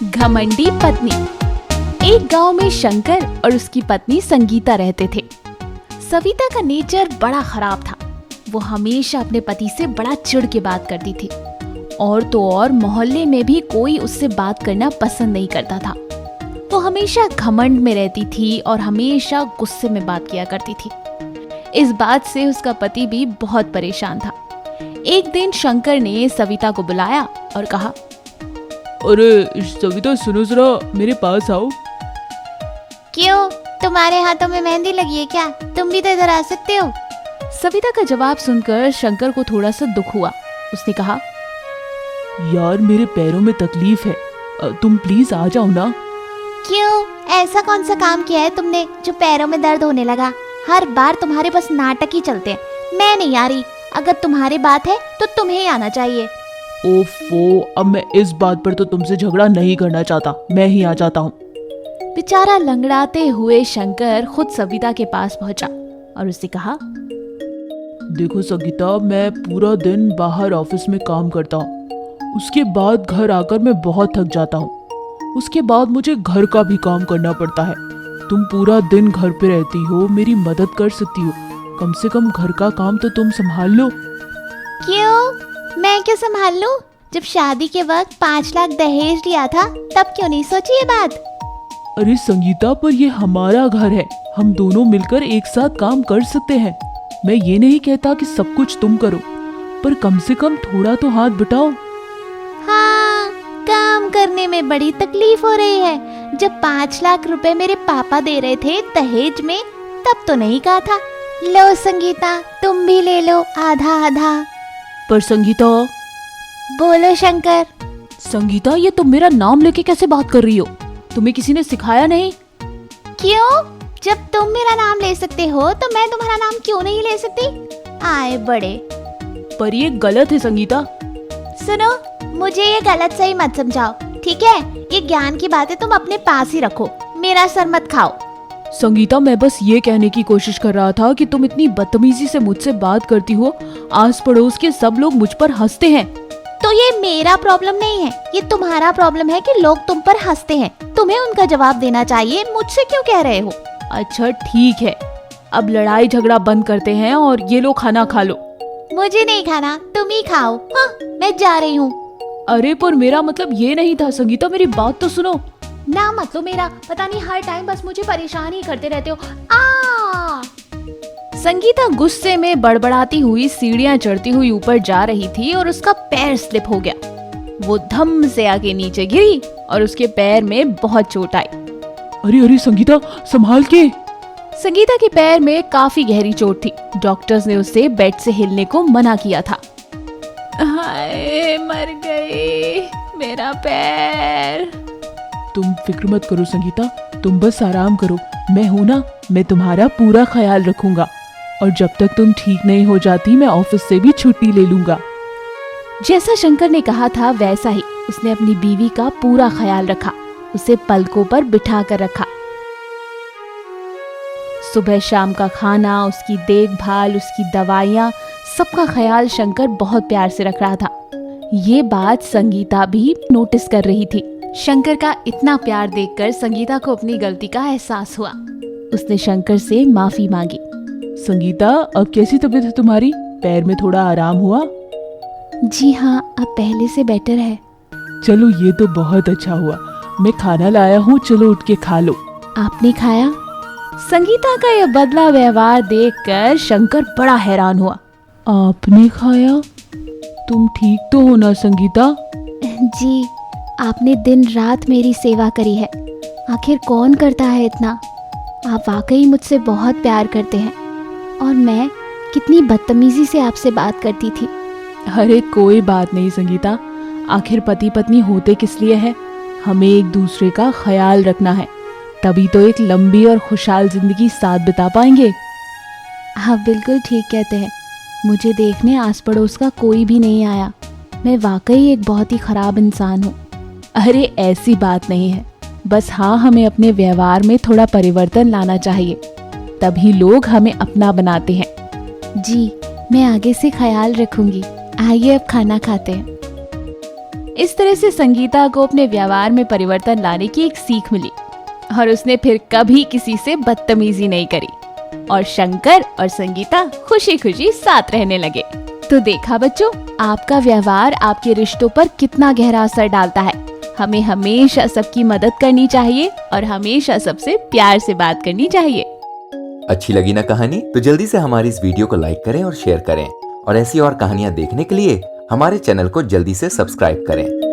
घमंडी पत्नी। एक गांव में शंकर और उसकी पत्नी संगीता रहते थे। सविता का नेचर बड़ा खराब था। वो हमेशा अपने पति से बड़ा चिढ़ के बात करती थी और तो और मोहल्ले में भी कोई उससे बात करना पसंद नहीं करता था। वो हमेशा घमंड में रहती थी और हमेशा गुस्से में बात किया करती थी। इस बात से उसका पति भी बहुत परेशान था। एक दिन शंकर ने सविता को बुलाया और कहा, अरे सविता सुनो जरा, मेरे पास आओ। क्यों, तुम्हारे हाथों में मेहंदी लगी है क्या? तुम भी तो इधर आ सकते हो। सविता का जवाब सुनकर शंकर को थोड़ा सा दुख हुआ। उसने कहा, यार मेरे पैरों में तकलीफ है, तुम प्लीज आ जाओ ना। क्यों, ऐसा कौन सा काम किया है तुमने जो पैरों में दर्द होने लगा? हर बार तुम्हारे बस नाटक ही चलते हैं। मैं नहीं आ रही। अगर तुम्हारी बात है तो तुम्हें ही आना चाहिए। ओफो, अब मैं इस बात पर तो तुमसे झगड़ा नहीं करना चाहता, मैं ही आ जाता हूँ। बेचारा लंगड़ाते हुए शंकर खुद सविता के पास पहुंचा और उससे कहा, देखो संगीता, मैं पूरा दिन बाहर ऑफिस में काम करता हूँ। उसके बाद घर आकर मैं बहुत थक जाता हूँ। उसके बाद मुझे घर का भी काम करना पड़ता है। तुम पूरा दिन घर पे रहती हो, मेरी मदद कर सकती हो। कम से कम घर का काम तो तुम संभाल लो। क्यों, मैं क्यों संभाल लूं? जब शादी के वक्त 5 लाख दहेज लिया था तब क्यों नहीं सोची ये बात? अरे संगीता, पर ये हमारा घर है, हम दोनों मिलकर एक साथ काम कर सकते हैं। मैं ये नहीं कहता कि सब कुछ तुम करो, पर कम से कम थोड़ा तो हाथ बटाओ। हाँ, काम करने में बड़ी तकलीफ हो रही है। जब 5 लाख रुपए मेरे पापा दे रहे थे दहेज में, तब तो नहीं कहा था, लो संगीता तुम भी ले लो आधा आधा। पर संगीता। बोलो शंकर। संगीता, ये तुम मेरा नाम लेके कैसे बात कर रही हो? तुम्हें किसी ने सिखाया नहीं? क्यों, जब तुम मेरा नाम ले सकते हो तो मैं तुम्हारा नाम क्यों नहीं ले सकती? आए बड़े। पर ये गलत है संगीता। सुनो, मुझे ये गलत सही मत समझाओ, ठीक है? ये ज्ञान की बातें तुम अपने पास ही रखो, मेरा सर मत खाओ। संगीता, मैं बस ये कहने की कोशिश कर रहा था कि तुम इतनी बदतमीजी से मुझसे बात करती हो, आस पड़ोस के सब लोग मुझ पर हंसते हैं। तो ये मेरा प्रॉब्लम नहीं है, ये तुम्हारा प्रॉब्लम है कि लोग तुम पर हंसते हैं। तुम्हें उनका जवाब देना चाहिए, मुझसे क्यों कह रहे हो? अच्छा ठीक है, अब लड़ाई झगड़ा बंद करते हैं और ये लो खाना खा लो। मुझे नहीं खाना, तुम ही खाओ। हाँ, मैं जा रही हूँ। अरे पर मेरा मतलब ये नहीं था संगीता, मेरी बात तो सुनो। ना मत लो मेरा, पता नहीं हर टाइम बस मुझे परेशान ही करते रहते हो। आ! संगीता गुस्से में बड़बड़ाती हुई सीढ़ियां चढ़ती हुई ऊपर जा रही थी और उसका पैर स्लिप हो गया। वो धम से आके नीचे गिरी और उसके पैर में बहुत चोट आई। अरे अरे संगीता, संभाल के। संगीता के पैर में काफी गहरी चोट थी। डॉक्टर्स ने उसे बेड से हिलने को मना किया था। हाय, मर गई मेरा पैर। तुम फिक्र मत करो संगीता, तुम बस आराम करो। मैं हूं ना, मैं तुम्हारा पूरा ख्याल रखूंगा। और जब तक तुम ठीक नहीं हो जाती, मैं ऑफिस से भी छुट्टी ले लूंगा। जैसा शंकर ने कहा था वैसा ही उसने अपनी बीवी का पूरा ख्याल रखा। उसे पलकों पर बिठा कर रखा। सुबह शाम का खाना, उसकी देखभाल, उसकी दवाइयाँ, सबका ख्याल शंकर बहुत प्यार से रख रहा था। ये बात संगीता भी नोटिस कर रही थी। शंकर का इतना प्यार देखकर संगीता को अपनी गलती का एहसास हुआ। उसने शंकर से माफी मांगी। संगीता, अब कैसी तबीयत है तुम्हारी? पैर में थोड़ा आराम हुआ? जी हाँ, अब पहले से बेटर है। चलो ये तो बहुत अच्छा हुआ। मैं खाना लाया हूँ, चलो उठ के खा लो। आपने खाया? संगीता का यह बदला व्यवहार देखकर शंकर बड़ा हैरान हुआ। आपने खाया? तुम ठीक तो हो ना संगीता? जी, आपने दिन रात मेरी सेवा करी है। आखिर कौन करता है इतना? आप वाकई मुझसे बहुत प्यार करते हैं। और मैं कितनी बदतमीजी से आपसे बात करती थी। अरे कोई बात नहीं संगीता, आखिर पति पत्नी होते किस लिए है? हमें एक दूसरे का ख्याल रखना है, तभी तो एक लंबी और खुशहाल जिंदगी साथ बिता पाएंगे। आप बिल्कुल ठीक कहते हैं। मुझे देखने आस पड़ोस का कोई भी नहीं आया। मैं वाकई एक बहुत ही खराब इंसान हूँ। अरे ऐसी बात नहीं है, बस हाँ, हमें अपने व्यवहार में थोड़ा परिवर्तन लाना चाहिए, तभी लोग हमें अपना बनाते हैं। जी, मैं आगे से ख्याल रखूंगी। आइए अब खाना खाते हैं। इस तरह से संगीता को अपने व्यवहार में परिवर्तन लाने की एक सीख मिली और उसने फिर कभी किसी से बदतमीजी नहीं करी और शंकर और संगीता खुशी खुशी साथ रहने लगे। तो देखा बच्चों, आपका व्यवहार आपके रिश्तों पर कितना गहरा असर डालता है। हमें हमेशा सबकी मदद करनी चाहिए और हमेशा सबसे प्यार से बात करनी चाहिए। अच्छी लगी ना कहानी? तो जल्दी से हमारी इस वीडियो को लाइक करें और शेयर करें और ऐसी और कहानियां देखने के लिए हमारे चैनल को जल्दी से सब्सक्राइब करें।